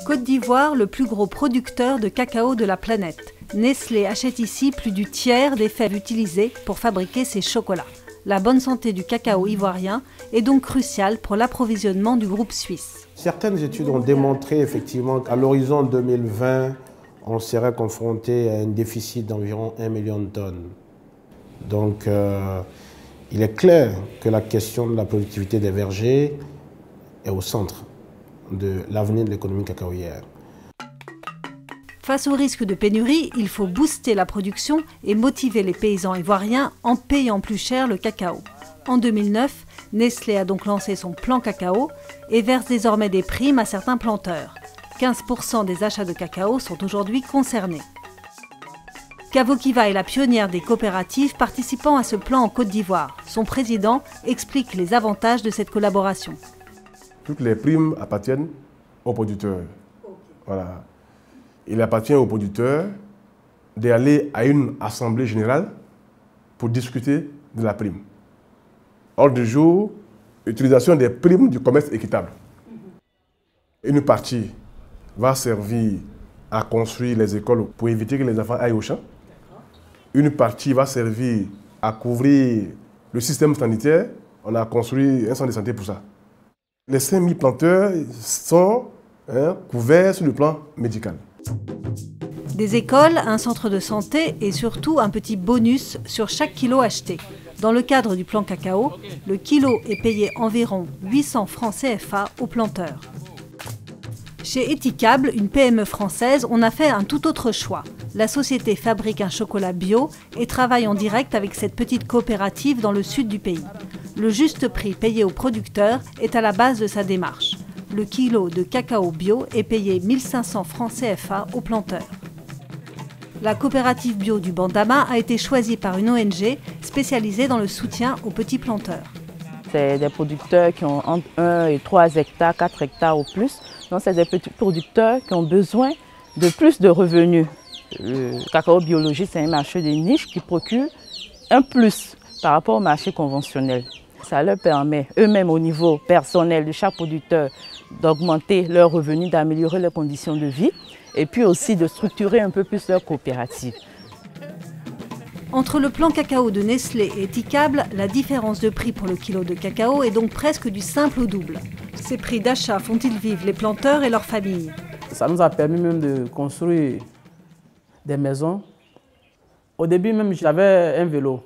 Côte d'Ivoire, le plus gros producteur de cacao de la planète. Nestlé achète ici plus du tiers des fèves utilisées pour fabriquer ses chocolats. La bonne santé du cacao ivoirien est donc cruciale pour l'approvisionnement du groupe suisse. Certaines études ont démontré effectivement qu'à l'horizon 2020, on serait confronté à un déficit d'environ 1 million de tonnes. Donc il est clair que la question de la productivité des vergers est au centre de l'avenir de l'économie cacaoyère. Face au risque de pénurie, il faut booster la production et motiver les paysans ivoiriens en payant plus cher le cacao. En 2009, Nestlé a donc lancé son plan cacao et verse désormais des primes à certains planteurs. 15% des achats de cacao sont aujourd'hui concernés. Kavokiva est la pionnière des coopératives participant à ce plan en Côte d'Ivoire. Son président explique les avantages de cette collaboration. Toutes les primes appartiennent aux producteurs. Voilà. Il appartient aux producteurs d'aller à une assemblée générale pour discuter de la prime. Ordre du jour, utilisation des primes du commerce équitable. Une partie va servir à construire les écoles pour éviter que les enfants aillent au champ. Une partie va servir à couvrir le système sanitaire. On a construit un centre de santé pour ça. Les 5000 planteurs sont couverts sur le plan médical. Des écoles, un centre de santé et surtout un petit bonus sur chaque kilo acheté. Dans le cadre du plan cacao, le kilo est payé environ 800 francs CFA aux planteurs. Chez Etikable, une PME française, on a fait un tout autre choix. La société fabrique un chocolat bio et travaille en direct avec cette petite coopérative dans le sud du pays. Le juste prix payé aux producteurs est à la base de sa démarche. Le kilo de cacao bio est payé 1500 francs CFA aux planteurs. La coopérative bio du Bandama a été choisie par une ONG spécialisée dans le soutien aux petits planteurs. C'est des producteurs qui ont entre 1 et 3 hectares, 4 hectares ou plus. Donc c'est des petits producteurs qui ont besoin de plus de revenus. Le cacao biologique, c'est un marché de niche qui procure un plus par rapport au marché conventionnel. Ça leur permet eux-mêmes au niveau personnel de chaque producteur d'augmenter leurs revenus, d'améliorer leurs conditions de vie et puis aussi de structurer un peu plus leur coopérative. Entre le plan cacao de Nestlé et Etikable, la différence de prix pour le kilo de cacao est donc presque du simple au double. Ces prix d'achat font-ils vivre les planteurs et leurs familles? Ça nous a permis même de construire des maisons. Au début même, j'avais un vélo.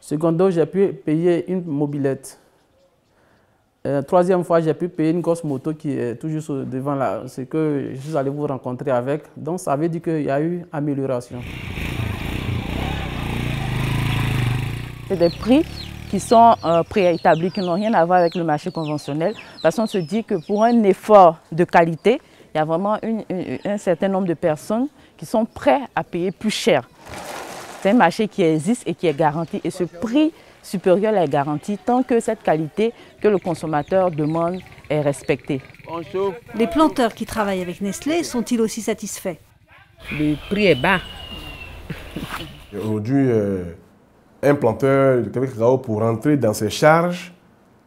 Secondo, j'ai pu payer une mobilette. Troisième fois, j'ai pu payer une grosse moto qui est tout juste devant là. C'est que je suis allé vous rencontrer avec. Donc ça veut dire qu'il y a eu amélioration. C'est des prix qui sont préétablis, qui n'ont rien à voir avec le marché conventionnel. Parce qu'on se dit que pour un effort de qualité, il y a vraiment un certain nombre de personnes qui sont prêtes à payer plus cher. C'est un marché qui existe et qui est garanti. Et ce prix supérieur est garanti tant que cette qualité que le consommateur demande est respectée. Les planteurs qui travaillent avec Nestlé sont-ils aussi satisfaits? Le prix est bas. Aujourd'hui, un planteur de cacao pour rentrer dans ses charges,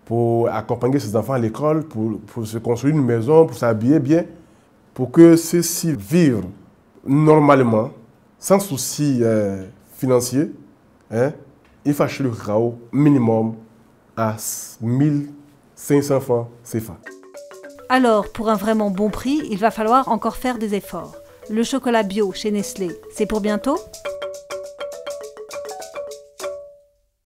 pour accompagner ses enfants à l'école, pour se construire une maison, pour s'habiller bien, pour que ceux-ci vivent normalement, sans souci financier, il faut acheter le cacao minimum à 1500 francs CFA. Alors, pour un vraiment bon prix, il va falloir encore faire des efforts. Le chocolat bio chez Nestlé, c'est pour bientôt ?